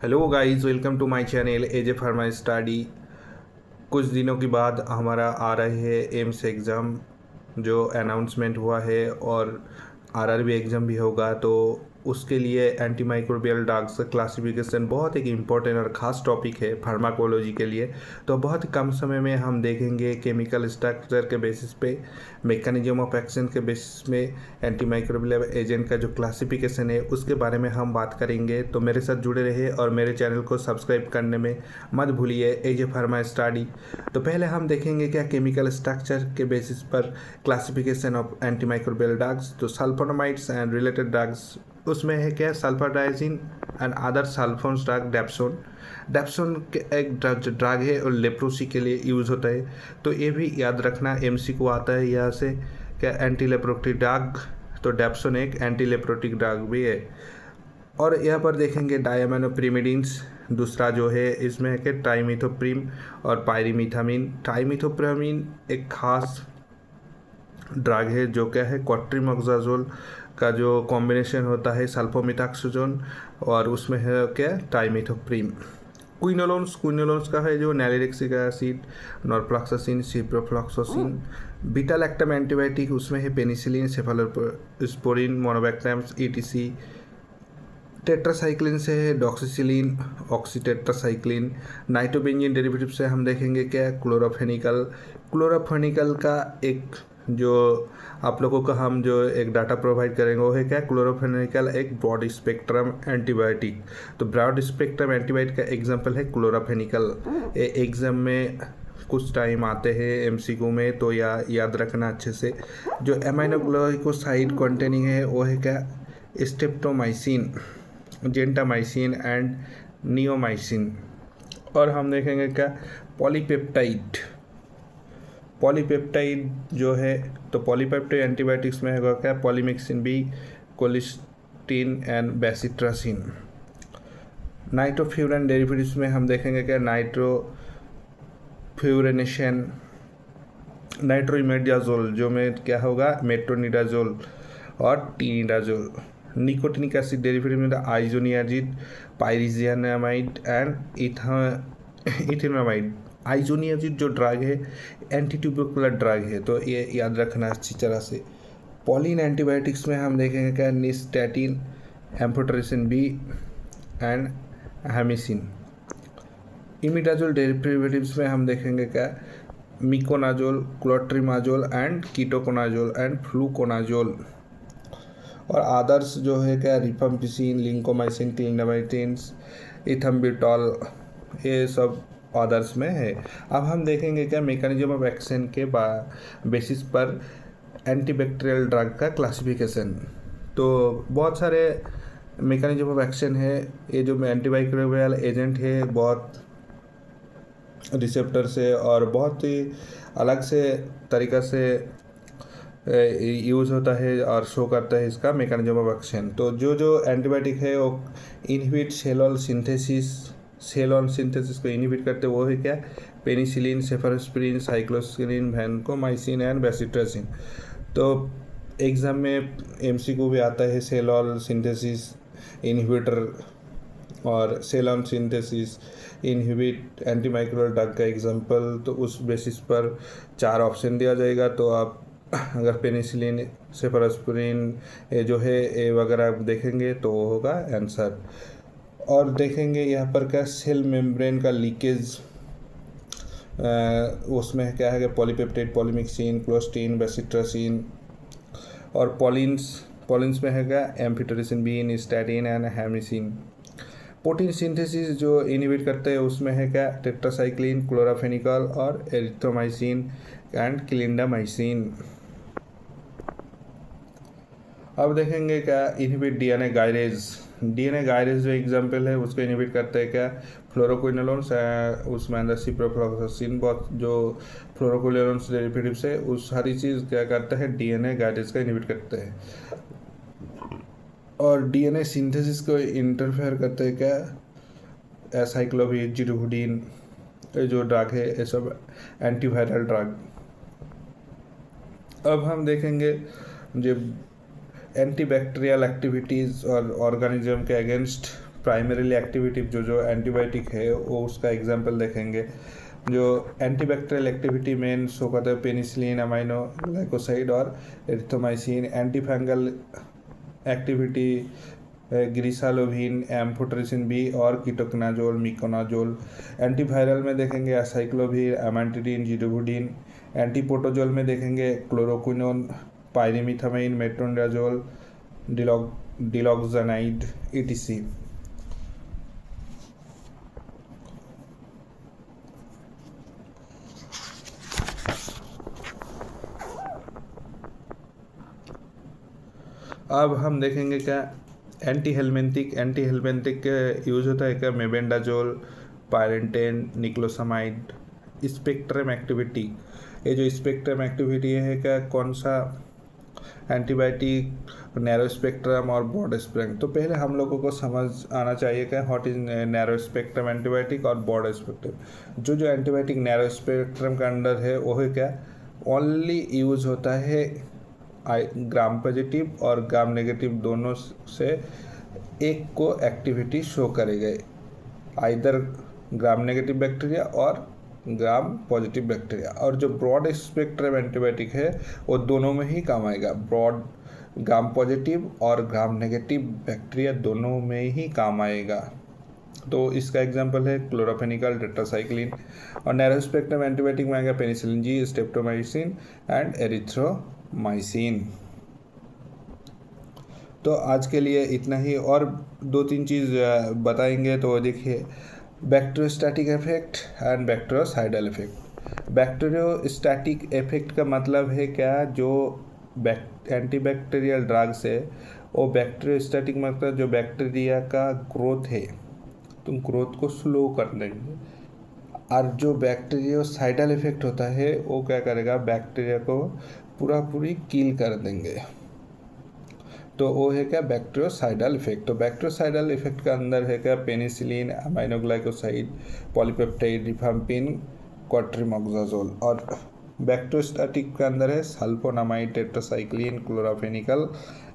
Hello guys, welcome to my channel AJ pharma study. कुछ दिनों के बाद हमारा आ रहे है एम्स एग्ज़ाम जो अनाउंसमेंट हुआ है, और आरआरबी एग्ज़ाम भी होगा। तो उसके लिए एंटी माइक्रोबियल ड्रग्स का क्लासिफिकेशन बहुत एक इम्पॉर्टेंट और ख़ास टॉपिक है फार्माकोलॉजी के लिए। तो बहुत कम समय में हम देखेंगे केमिकल स्ट्रक्चर के बेसिस पे, मैकेनिज्म ऑफ एक्शन के बेसिस में एंटी माइक्रोबियल एजेंट का जो क्लासिफिकेशन है उसके बारे में हम बात करेंगे। तो मेरे साथ जुड़े रहिए और मेरे चैनल को सब्सक्राइब करने में मत भूलिए एजे फार्मा स्टडी। तो पहले हम देखेंगे क्या केमिकल स्ट्रक्चर के बेसिस पर classification of anti microbial drugs. तो सल्फोनामाइड्स एंड रिलेटेड ड्रग्स उसमें है क्या, sulfadiazine and other sulfones drug. Dapsone dapsone एक ड्रग है और लेप्रोसी के लिए यूज़ होता है। तो ये भी याद रखना, एमसीक्यू आता है यहाँ से क्या, एंटी लेप्रोटिक ड्रग। तो डेप्सोन एक एंटी लेप्रोटिक ड्रग भी है। और यहाँ पर देखेंगे डायमिथोप्रिमिडिन्स दूसरा जो है, इसमें है कि ट्राइमिथोप्रिम और पायरीमिथामिन। ट्राइमिथोप्रामिन एक खास ड्रग है जो क्या है, क्वाट्रिमोक्साजोल का जो कॉम्बिनेशन होता है सल्फोमिथाक्सोजोन, और उसमें है क्या, ट्राइमिथोप्रिम। क्विनोलोन्स का है जो nalidixic acid, norfloxacin, ciprofloxacin. Beta lactam antibiotic उसमें है penicillin, cephalosporin, monobactams ETC. Tetracycline से है डॉक्सीसिलिन, ऑक्सीटेट्रासाइक्लिन। नाइट्रोबेंजीन डेरिवेटिव से हम देखेंगे क्या, क्लोरोफेनिकल। क्लोरोफेनिकल का एक जो आप लोगों को हम जो एक डाटा प्रोवाइड करेंगे वो है क्या, क्लोरोफेनिकल एक ब्रॉड स्पेक्ट्रम एंटीबायोटिक। तो ब्रॉड स्पेक्ट्रम एंटीबायोटिक का एग्जांपल है क्लोरोफेनिकल। एग्जाम में कुछ टाइम आते हैं एमसीक्यू में, तो याद रखना अच्छे से। जो एमाइनोग्लिकोसाइड कंटेनिंग है वो है क्या, स्ट्रेप्टोमाइसिन, जेंटामाइसिन एंड नियोमाइसिन। और हम देखेंगे क्या, पॉलीपेप्टाइड। पॉलीपेप्टाइड जो है, तो पॉलीपेप्टाइड एंटीबायोटिक्स में होगा क्या, polymyxin B, colistin and bacitracin. Nitrofuran derivatives में हम देखेंगे क्या, नाइट्रोफ्यूरेनेशन, नाइट्रोइमेडाजोल जो में क्या होगा, मेट्रोनिडाजोल और टीनिडाजोल। निकोटिनिक एसिड डेरिवेटिव में आइसोनियाजिड, पाइरिजियानामाइड एंड इथेनोमाइड। आइसोनियाजिड जो ड्रग है एंटी ट्यूबरकुलर ड्रग है, तो ये याद रखना अच्छी तरह से। पॉलिन एंटीबायोटिक्स में हम देखेंगे क्या, nystatin, amphotericin B and hamycin. Imidazole derivatives में हम देखेंगे क्या, miconazole, clotrimazole and ketoconazole and fluconazole. और आदर्स जो है क्या, रिफाम्पिसिन, लिंकोमाइसिन, क्लिंडामाइसिन, इथम्बिटॉल, ये सब आदर्स में है। अब हम देखेंगे क्या, मैकेनिज्म ऑफ एक्शन के बेसिस पर एंटीबैक्टीरियल ड्रग का क्लासिफिकेशन। तो बहुत सारे मैकेनिज्म ऑफ एक्शन है। ये जो एंटीबाइक्रोबियल एजेंट है बहुत रिसेप्टर से और बहुत ही अलग से तरीक़ा से यूज़ होता है और शो करता है इसका मैकेनिज्म ऑफ एक्शन। तो जो जो एंटीबायोटिक है वो इनहिबिट सेल सिंथेसिस को इनहिबिट करते हैं, वो है क्या, penicillin, cephalosporin, cycloserine, vancomycin and bacitracin. तो एग्जाम में एमसीक्यू भी आता है, सेल सिंथेसिस इनहिबिटर और cell synthesis inhibit anti microbial drug का एग्जांपल। तो उस बेसिस पर 4 ऑप्शन दिया जाएगा। तो आप अगर पेनिसिलिन, सेफालोस्पोरिन ये जो है ए वगैरह देखेंगे तो वो होगा आंसर। और देखेंगे यहाँ पर क्या, सेल मेम्ब्रेन का लीकेज, उसमें क्या है, पॉलीपेप्टाइड, पॉलीमिक्सिन, क्लोस्टीन, बेसिट्रासिन। और पॉलिन्स में है क्या, amphotericin B, nystatin and hamycin. Protein synthesis जो इनहिबिट करते हैं उसमें है क्या, टेट्रासाइक्लिन, क्लोरोफेनिकल और एरिथ्रोमाइसिन एंड क्लिंडामाइसिन। अब देखेंगे क्या, inhibit DNA gyrase. DNA gyrase जो एग्जांपल है उसको इनहिबिट करते हैं क्या, फ्लोरोक्विनोलोन्स, उसमें अंदर सिप्रोफ्लॉक्सासिन, बहुत जो फ्लोरोक्विनोलोन्स डेरिवेटिव्स है उस सारी चीज़ क्या करता है, डीएनए गायरेज का इनहिबिट करते हैं। और डीएनए सिंथेसिस को इंटरफेयर करते हैं क्या, एसाइक्लोविरिडीन जो ड्रग है, ये सब एंटीवायरल ड्रग। अब हम देखेंगे जो एंटीबैक्टीरियल एक्टिविटीज़ और ऑर्गेनिज्म के अगेंस्ट प्राइमरीली एक्टिविटी जो एंटीबायोटिक है वो उसका एग्जांपल देखेंगे। जो एंटीबैक्टीरियल एक्टिविटी मेन शो करते हैं पेनिसिलिन, अमाइनो ग्लाइकोसाइड और erythromycin. Anti fungal activity griseofulvin, amphotericin B और कीटोकनाजोल, मिकोनाजोल। एंटीवायरल में देखेंगे असाइक्लोविर, एमांटिडिन, जिडोबुडिन। एंटीपोटोजोल में देखेंगे क्लोरोक्विनोन, पायरिमिथामाइन, मेट्रोनिडाजोल, डिलॉक्सानाइड etc। अब हम देखेंगे क्या एंटी हेलमिंथिक यूज होता है क्या मेबेंडाजोल, पायरेंटेन, निक्लोसामाइड। स्पेक्ट्रम एक्टिविटी, ये जो स्पेक्ट्रम एक्टिविटी है क्या कौन सा एंटीबायोटिक, नैरो स्पेक्ट्रम और ब्रॉड स्पेक्ट्रम। तो पहले हम लोगों को समझ आना चाहिए क्या what is narrow spectrum antibiotic और ब्रॉड स्पेक्ट्रम। जो एंटीबायोटिक नैरो स्पेक्ट्रम का अंडर है वो है क्या ओनली यूज होता है ग्राम पॉजिटिव और ग्राम नेगेटिव दोनों से एक को एक्टिविटी शो करेगा, आइदर ग्राम नेगेटिव बैक्टीरिया और ग्राम पॉजिटिव बैक्टीरिया। और जो ब्रॉड स्पेक्ट्रम एंटीबायोटिक है वो दोनों में ही काम आएगा, ब्रॉड ग्राम पॉजिटिव और ग्राम नेगेटिव बैक्टीरिया दोनों में ही काम आएगा। तो इसका एग्जांपल है क्लोरोफेनिकल, टेट्रासाइक्लिन। और नैरो स्पेक्ट्रम एंटीबायोटिक में आएगा penicillin G, streptomycin and erythromycin. तो आज के लिए इतना ही, और 2-3 चीज़ बताएंगे। तो देखिए bacteriostatic effect and bacteriocidal effect. Bacteriostatic effect का मतलब है क्या जो एंटीबैक्टीरियल ड्रग्स है वो बैक्टीरियोस्टैटिक मतलब जो बैक्टीरिया का ग्रोथ है तो ग्रोथ को स्लो कर देंगे। और जो बैक्टीरियोसाइडल इफेक्ट होता है वो क्या करेगा बैक्टीरिया को पूरी किल कर देंगे। तो वो है क्या बैक्टीरियोसाइडल इफेक्ट। तो बैक्टीरियोसाइडल इफेक्ट का अंदर है क्या पेनिसिलिन, अमाइनोग्लाइकोसाइड, पॉलीपेप्टाइड, रिफाम्पिन, क्वाट्रिमोक्साजोल। और बैक्टीरियोस्टैटिक के अंदर है सल्फोनामाइड, टेट्रासाइक्लिन, क्लोरोफेनिकल,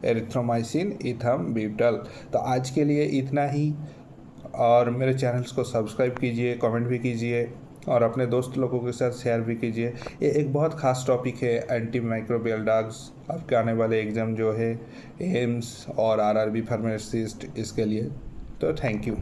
एरिथ्रोमाइसिन, इथामब्यूटल। तो आज के लिए इतना ही, और मेरे चैनल्स को सब्सक्राइब कीजिए, कमेंट भी कीजिए और अपने दोस्त लोगों के साथ शेयर भी कीजिए। ये एक बहुत ख़ास टॉपिक है एंटी माइक्रोबियल ड्रग्स, आपके आने वाले एग्ज़ाम जो है एम्स और आरआरबी फार्मासिस्ट इसके लिए। तो थैंक यू।